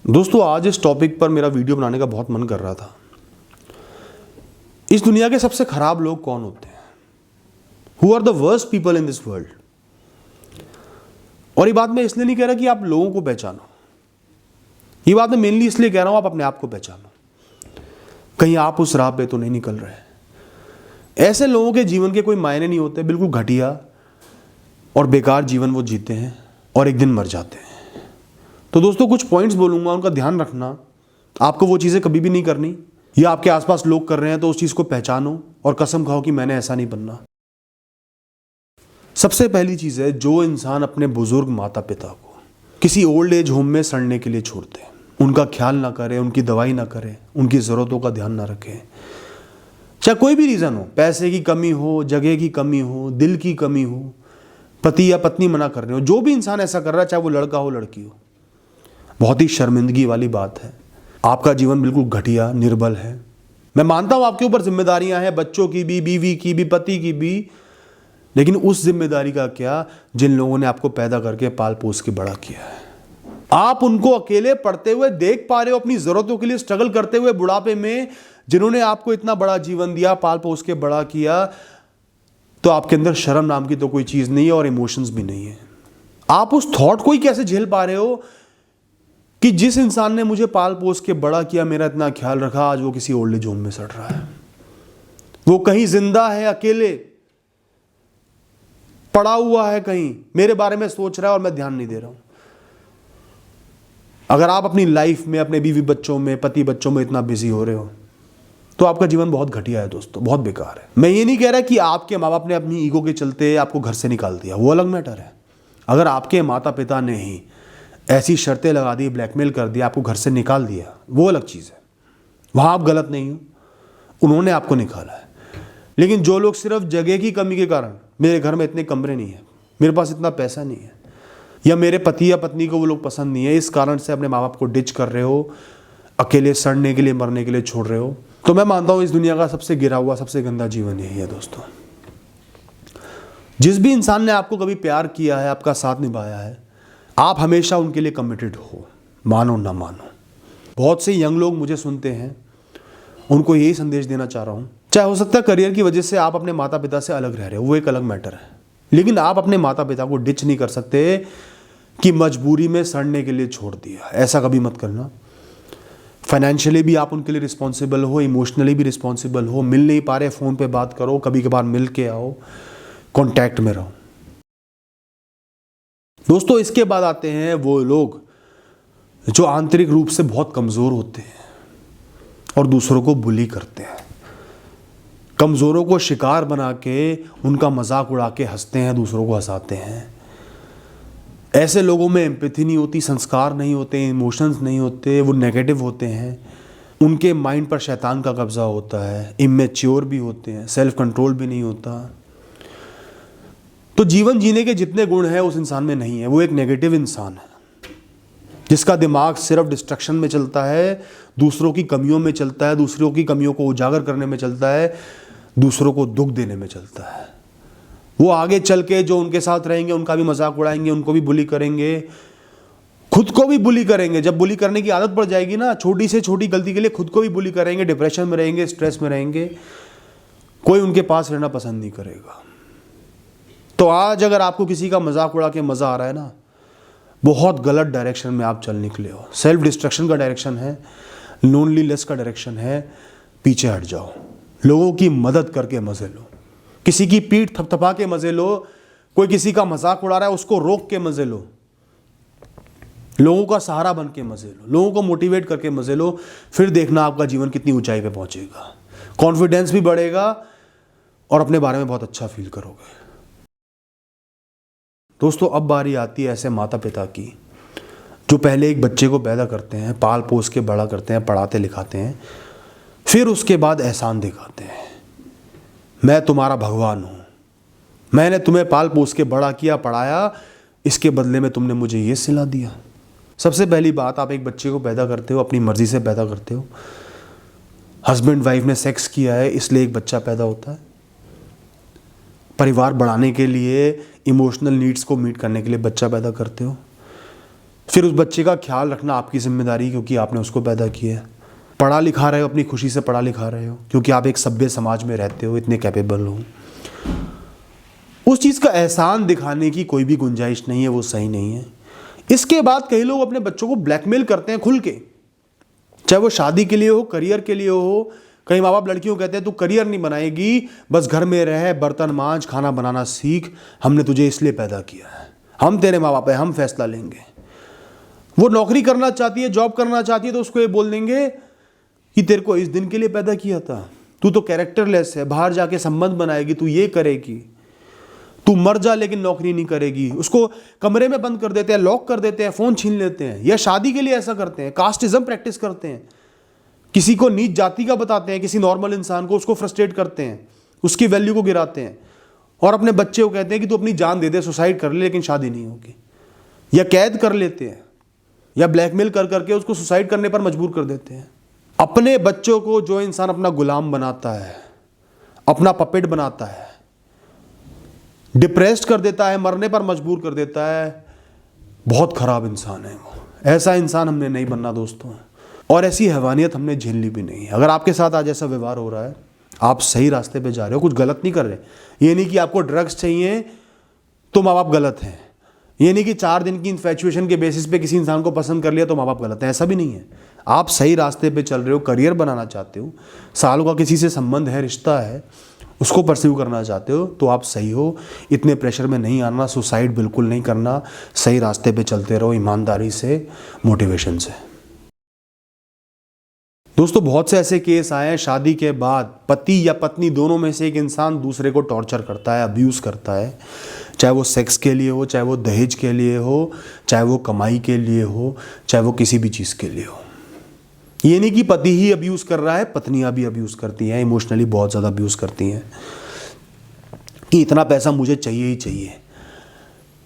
दोस्तों आज इस टॉपिक पर मेरा वीडियो बनाने का बहुत मन कर रहा था। इस दुनिया के सबसे खराब लोग कौन होते हैं? Who are the worst people in this world? और ये बात मैं इसलिए नहीं कह रहा कि आप लोगों को पहचानो, ये बात मैं मेनली इसलिए कह रहा हूं आप अपने आप को पहचानो। कहीं आप उस राह पे तो नहीं निकल रहे। ऐसे लोगों के जीवन के कोई मायने नहीं होते, बिल्कुल घटिया और बेकार जीवन वो जीते हैं और एक दिन मर जाते हैं। तो दोस्तों कुछ पॉइंट्स बोलूंगा, उनका ध्यान रखना। आपको वो चीज़ें कभी भी नहीं करनी, या आपके आसपास लोग कर रहे हैं तो उस चीज़ को पहचानो और कसम खाओ कि मैंने ऐसा नहीं बनना। सबसे पहली चीज़ है, जो इंसान अपने बुजुर्ग माता पिता को किसी ओल्ड एज होम में सड़ने के लिए छोड़ते हैं, उनका ख्याल ना करे, उनकी दवाई ना करे, उनकी ज़रूरतों का ध्यान ना रखे, चाहे कोई भी रीज़न हो, पैसे की कमी हो, जगह की कमी हो, दिल की कमी हो, पति या पत्नी मना कर रहे हो, जो भी इंसान ऐसा कर रहा है, चाहे वो लड़का हो लड़की हो, बहुत ही शर्मिंदगी वाली बात है। आपका जीवन बिल्कुल घटिया निर्बल है। मैं मानता हूं आपके ऊपर जिम्मेदारियां हैं, बच्चों की भी, बीवी की भी, पति की भी, लेकिन उस जिम्मेदारी का क्या जिन लोगों ने आपको पैदा करके पाल पोस के बड़ा किया है। आप उनको अकेले पढ़ते हुए देख पा रहे हो, अपनी जरूरतों के लिए स्ट्रगल करते हुए बुढ़ापे में, जिन्होंने आपको इतना बड़ा जीवन दिया, पाल पोस के बड़ा किया, तो आपके अंदर शर्म नाम की तो कोई चीज नहीं है और इमोशंस भी नहीं है। आप उस थॉट को ही कैसे झेल पा रहे हो कि जिस इंसान ने मुझे पाल पोस के बड़ा किया, मेरा इतना ख्याल रखा, आज वो किसी ओल्ड एज होम में सड़ रहा है, वो कहीं जिंदा है, अकेले पड़ा हुआ है, कहीं मेरे बारे में सोच रहा है और मैं ध्यान नहीं दे रहा हूं। अगर आप अपनी लाइफ में, अपने बीवी बच्चों में, पति बच्चों में इतना बिजी हो रहे हो तो आपका जीवन बहुत घटिया है दोस्तों, बहुत बेकार है। मैं ये नहीं कह रहा कि आपके माँ बाप ने अपनी ईगो के चलते आपको घर से निकाल दिया, वो अलग मैटर है। अगर आपके माता पिता ने ही ऐसी शर्तें लगा दी, ब्लैकमेल कर दिया, आपको घर से निकाल दिया, वो अलग चीज़ है, वहाँ आप गलत नहीं हो, उन्होंने आपको निकाला है। लेकिन जो लोग सिर्फ जगह की कमी के कारण, मेरे घर में इतने कमरे नहीं है, मेरे पास इतना पैसा नहीं है, या मेरे पति या पत्नी को वो लोग पसंद नहीं है, इस कारण से अपने माँ बाप को डिच कर रहे हो, अकेले सड़ने के लिए, मरने के लिए छोड़ रहे हो, तो मैं मानता हूँ इस दुनिया का सबसे गिरा हुआ, सबसे गंदा जीवन यही है दोस्तों। जिस भी इंसान ने आपको कभी प्यार किया है, आपका साथ निभाया है, आप हमेशा उनके लिए कमिटेड हो, मानो ना मानो। बहुत से यंग लोग मुझे सुनते हैं, उनको यही संदेश देना चाह रहा हूँ, चाहे हो सकता है करियर की वजह से आप अपने माता पिता से अलग रह रहे हो, वो एक अलग मैटर है, लेकिन आप अपने माता पिता को डिच नहीं कर सकते कि मजबूरी में सड़ने के लिए छोड़ दिया। ऐसा कभी मत करना। फाइनेंशियली भी आप उनके लिए रिस्पॉन्सिबल हो, इमोशनली भी रिस्पॉन्सिबल हो। मिल नहीं पा रहे, फ़ोन पे बात करो, कभी कभार मिल के आओ, कॉन्टैक्ट में रहो दोस्तों। इसके बाद आते हैं वो लोग जो आंतरिक रूप से बहुत कमज़ोर होते हैं और दूसरों को बुली करते हैं, कमज़ोरों को शिकार बना के उनका मजाक उड़ा के हंसते हैं, दूसरों को हंसाते हैं। ऐसे लोगों में एम्पैथी नहीं होती, संस्कार नहीं होते, इमोशंस नहीं होते, वो नेगेटिव होते हैं, उनके माइंड पर शैतान का कब्जा होता है, इमेच्योर भी होते हैं, सेल्फ कंट्रोल भी नहीं होता। तो जीवन जीने के जितने गुण हैं उस इंसान में नहीं है, वो एक नेगेटिव इंसान है जिसका दिमाग सिर्फ डिस्ट्रक्शन में चलता है, दूसरों की कमियों में चलता है, दूसरों की कमियों को उजागर करने में चलता है, दूसरों को दुख देने में चलता है। वो आगे चल के जो उनके साथ रहेंगे उनका भी मजाक उड़ाएंगे, उनको भी बुली करेंगे, खुद को भी बुली करेंगे। जब बुली करने की आदत पड़ जाएगी ना, छोटी से छोटी गलती के लिए खुद को भी बुली करेंगे, डिप्रेशन में रहेंगे, स्ट्रेस में रहेंगे, कोई उनके पास रहना पसंद नहीं करेगा। तो आज अगर आपको किसी का मजाक उड़ा के मजा आ रहा है ना, बहुत गलत डायरेक्शन में आप चल निकले हो। सेल्फ डिस्ट्रक्शन का डायरेक्शन है, लोनलीनेस का डायरेक्शन है, पीछे हट जाओ। लोगों की मदद करके मजे लो, किसी की पीठ थपथपा के मजे लो, कोई किसी का मजाक उड़ा रहा है उसको रोक के मजे लो, लोगों का सहारा बन के मजे लो, लोगों को मोटिवेट करके मजे लो। फिर देखना आपका जीवन कितनी ऊंचाई पे पहुंचेगा, कॉन्फिडेंस भी बढ़ेगा और अपने बारे में बहुत अच्छा फील करोगे। दोस्तों अब बारी आती है ऐसे माता पिता की जो पहले एक बच्चे को पैदा करते हैं, पाल पोस के बड़ा करते हैं, पढ़ाते लिखाते हैं, फिर उसके बाद एहसान दिखाते हैं, मैं तुम्हारा भगवान हूँ, मैंने तुम्हें पाल पोस के बड़ा किया, पढ़ाया, इसके बदले में तुमने मुझे ये सिला दिया। सबसे पहली बात, आप एक बच्चे को पैदा करते हो, अपनी मर्जी से पैदा करते हो। हस्बैंड वाइफ ने सेक्स किया है इसलिए एक बच्चा पैदा होता है। परिवार बढ़ाने के लिए, इमोशनल नीड्स को मीट करने के लिए बच्चा पैदा करते हो। फिर उस बच्चे का ख्याल रखना आपकी जिम्मेदारी, क्योंकि आपने उसको पैदा किया है। पढ़ा लिखा रहे हो, अपनी खुशी से पढ़ा लिखा रहे हो, क्योंकि आप एक सभ्य समाज में रहते हो, इतने कैपेबल हो। उस चीज़ का एहसान दिखाने की कोई भी गुंजाइश नहीं है, वो सही नहीं है। इसके बाद कई लोग अपने बच्चों को ब्लैकमेल करते हैं खुल के, चाहे वो शादी के लिए हो, करियर के लिए हो। कई माँ बाप लड़कियों को कहते हैं तू करियर नहीं बनाएगी, बस घर में रह, बर्तन मांज, खाना बनाना सीख, हमने तुझे इसलिए पैदा किया है, हम तेरे माँ बाप हैं, हम फैसला लेंगे। वो नौकरी करना चाहती है, जॉब करना चाहती है, तो उसको ये बोल देंगे कि तेरे को इस दिन के लिए पैदा किया था, तू तो कैरेक्टरलेस है, बाहर जाके संबंध बनाएगी, तू ये करेगी, तू मर जा लेकिन नौकरी नहीं करेगी। उसको कमरे में बंद कर देते हैं, लॉक कर देते हैं, फोन छीन लेते हैं। या शादी के लिए ऐसा करते हैं, कास्टिज्म प्रैक्टिस करते हैं, किसी को नीच जाति का बताते हैं, किसी नॉर्मल इंसान को, उसको फ्रस्ट्रेट करते हैं, उसकी वैल्यू को गिराते हैं, और अपने बच्चे को कहते हैं कि तू अपनी जान दे दे, सुसाइड कर ले, लेकिन शादी नहीं होगी। या कैद कर लेते हैं, या ब्लैकमेल कर करके उसको सुसाइड करने पर मजबूर कर देते हैं। अपने बच्चों को जो इंसान अपना गुलाम बनाता है, अपना पपेट बनाता है, डिप्रेस्ड कर देता है, मरने पर मजबूर कर देता है, बहुत खराब इंसान है वो। ऐसा इंसान हमने नहीं बनना दोस्तों, और ऐसी हैवानियत हमने झेलनी भी नहीं है। अगर आपके साथ आज ऐसा व्यवहार हो रहा है, आप सही रास्ते पे जा रहे हो, कुछ गलत नहीं कर रहे। ये नहीं कि आपको ड्रग्स चाहिए तो माँ बाप गलत हैं, ये नहीं कि 4 दिन की इन्फैचुएशन के बेसिस पे किसी इंसान को पसंद कर लिया तो माँ बाप गलत है, ऐसा भी नहीं है। आप सही रास्ते पे चल रहे हो, करियर बनाना चाहते हो, सालों का किसी से संबंध है, रिश्ता है, उसको परस्यू करना चाहते हो, तो आप सही हो। इतने प्रेशर में नहीं आना, सुसाइड बिल्कुल नहीं करना, सही रास्ते पे चलते रहो, ईमानदारी से, मोटिवेशन से। दोस्तों बहुत से ऐसे केस आए हैं, शादी के बाद पति या पत्नी दोनों में से एक इंसान दूसरे को टॉर्चर करता है, अब्यूज़ करता है, चाहे वो सेक्स के लिए हो, चाहे वो दहेज के लिए हो, चाहे वो कमाई के लिए हो, चाहे वो किसी भी चीज़ के लिए हो। ये नहीं कि पति ही अब्यूज़ कर रहा है, पत्नियां भी अब्यूज़ करती हैं, इमोशनली बहुत ज़्यादा अब्यूज़ करती हैं कि इतना पैसा मुझे चाहिए ही चाहिए,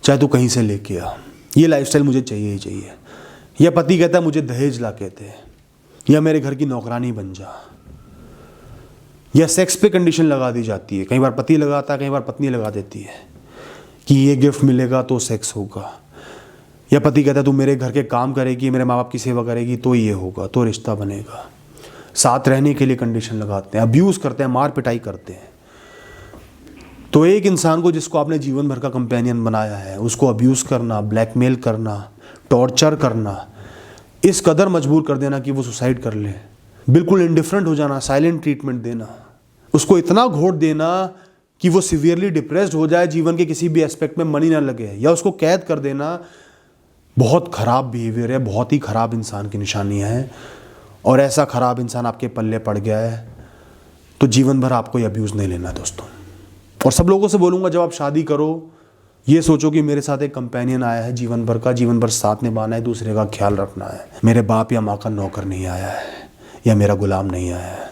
चाहे तू कहीं से लेके आ, ये लाइफस्टाइल मुझे चाहिए ही चाहिए। या पति कहता है मुझे दहेज ला के दे, या मेरे घर की नौकरानी बन जा। या सेक्स पे कंडीशन लगा दी जाती है, कई बार पति लगाता है, कई बार पत्नी लगा देती है कि ये गिफ्ट मिलेगा तो सेक्स होगा। या पति कहता है तू मेरे घर के काम करेगी, मेरे माँ बाप की सेवा करेगी तो ये होगा, तो रिश्ता बनेगा। साथ रहने के लिए कंडीशन लगाते हैं, अब्यूज़ करते हैं, मार पिटाई करते हैं। तो एक इंसान को जिसको आपने जीवन भर का कंपेनियन बनाया है, उसको अब्यूज़ करना, ब्लैकमेल करना, टॉर्चर करना, इस कदर मजबूर कर देना कि वो सुसाइड कर ले, बिल्कुल इंडिफरेंट हो जाना, साइलेंट ट्रीटमेंट देना, उसको इतना घोट देना कि वो सीवियरली डिप्रेस्ड हो जाए, जीवन के किसी भी एस्पेक्ट में मनी ना लगे, या उसको कैद कर देना, बहुत ख़राब बिहेवियर है, बहुत ही ख़राब इंसान की निशानियाँ हैं। और ऐसा ख़राब इंसान आपके पल्ले पड़ गया है तो जीवन भर आपको ये अब्यूज़ नहीं लेना दोस्तों। और सब लोगों से बोलूँगा, जब आप शादी करो, ये सोचो कि मेरे साथ एक कंपेनियन आया है जीवन भर का, जीवन भर साथ निभाना है, दूसरे का ख्याल रखना है। मेरे बाप या माँ का नौकर नहीं आया है, या मेरा गुलाम नहीं आया है।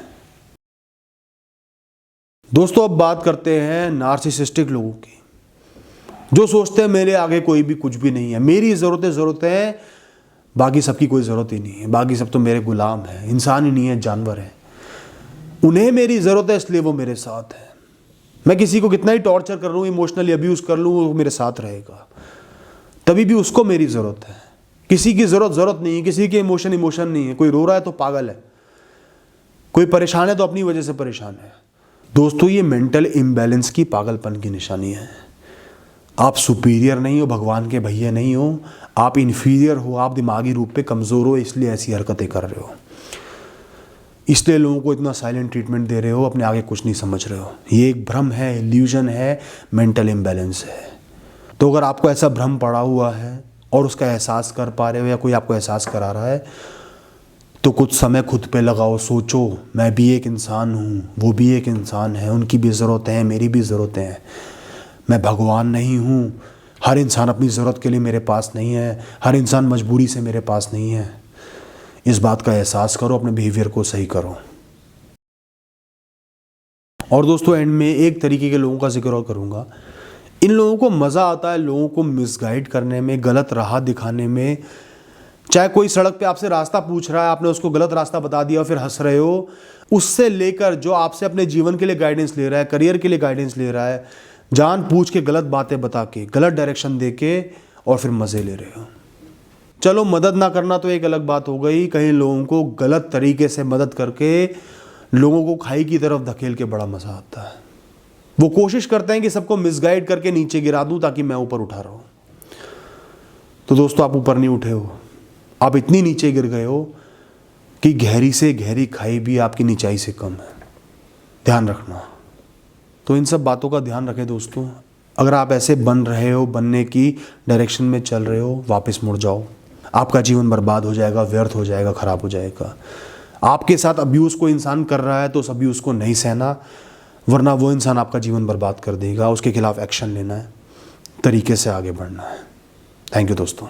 दोस्तों अब बात करते हैं नार्सिसिस्टिक लोगों की, जो सोचते हैं मेरे आगे कोई भी कुछ भी नहीं है, मेरी ज़रूरत है, बाकी सबकी कोई ज़रूरत ही नहीं है, बाकी सब तो मेरे गुलाम हैं, इंसान ही नहीं है, जानवर है। उन्हें मेरी ज़रूरत है इसलिए वो मेरे साथ है। मैं किसी को कितना ही टॉर्चर कर लूँ, इमोशनली अब्यूज़ कर लूँ, वो मेरे साथ रहेगा, तभी भी उसको मेरी ज़रूरत है। किसी की ज़रूरत नहीं है, किसी के इमोशन नहीं है। कोई रो रहा है तो पागल है, कोई परेशान है तो अपनी वजह से परेशान है। दोस्तों ये मेंटल इम्बैलेंस की, पागलपन की निशानी है। आप सुपीरियर नहीं हो, भगवान के भैया नहीं हो, आप इन्फीरियर हो, आप दिमागी रूप पे कमज़ोर हो, इसलिए ऐसी हरकतें कर रहे हो, इसलिए लोगों को इतना साइलेंट ट्रीटमेंट दे रहे हो, अपने आगे कुछ नहीं समझ रहे हो। ये एक भ्रम है, इल्यूजन है, मेंटल इम्बैलेंस है। तो अगर आपको ऐसा भ्रम पड़ा हुआ है और उसका एहसास कर पा रहे हो, या कोई आपको एहसास करा रहा है, तो कुछ समय खुद पे लगाओ, सोचो मैं भी एक इंसान हूँ, वो भी एक इंसान है, उनकी भी ज़रूरतें हैं, मेरी भी ज़रूरतें हैं। मैं भगवान नहीं हूँ, हर इंसान अपनी ज़रूरत के लिए मेरे पास नहीं है, हर इंसान मजबूरी से मेरे पास नहीं है। इस बात का एहसास करो, अपने बिहेवियर को सही करो। और दोस्तों एंड में एक तरीके के लोगों का जिक्र और करूँगा। इन लोगों को मज़ा आता है लोगों को मिसगाइड करने में, गलत राह दिखाने में। चाहे कोई सड़क पे आपसे रास्ता पूछ रहा है, आपने उसको गलत रास्ता बता दिया और फिर हंस रहे हो, उससे लेकर जो आपसे अपने जीवन के लिए गाइडेंस ले रहा है, करियर के लिए गाइडेंस ले रहा है, जान पूछ के गलत बातें बता के, गलत डायरेक्शन दे के, और फिर मज़े ले रहे हो। चलो मदद ना करना तो एक अलग बात हो गई, कहीं लोगों को गलत तरीके से मदद करके लोगों को खाई की तरफ धकेल के बड़ा मज़ा आता है। वो कोशिश करते हैं कि सबको मिसगाइड करके नीचे गिरा दूं ताकि मैं ऊपर उठा रहा हूं। तो दोस्तों, आप ऊपर नहीं उठे हो, आप इतनी नीचे गिर गए हो कि गहरी से गहरी खाई भी आपकी नीचाई से कम है। ध्यान रखना। तो इन सब बातों का ध्यान रखें दोस्तों। अगर आप ऐसे बन रहे हो, बनने की डायरेक्शन में चल रहे हो, वापस मुड़ जाओ। आपका जीवन बर्बाद हो जाएगा, व्यर्थ हो जाएगा, खराब हो जाएगा। आपके साथ अब्यूज़ को इंसान कर रहा है तो उस अब्यूज़ को नहीं सहना, वरना वो इंसान आपका जीवन बर्बाद कर देगा। उसके खिलाफ एक्शन लेना है, तरीके से आगे बढ़ना है। थैंक यू दोस्तों।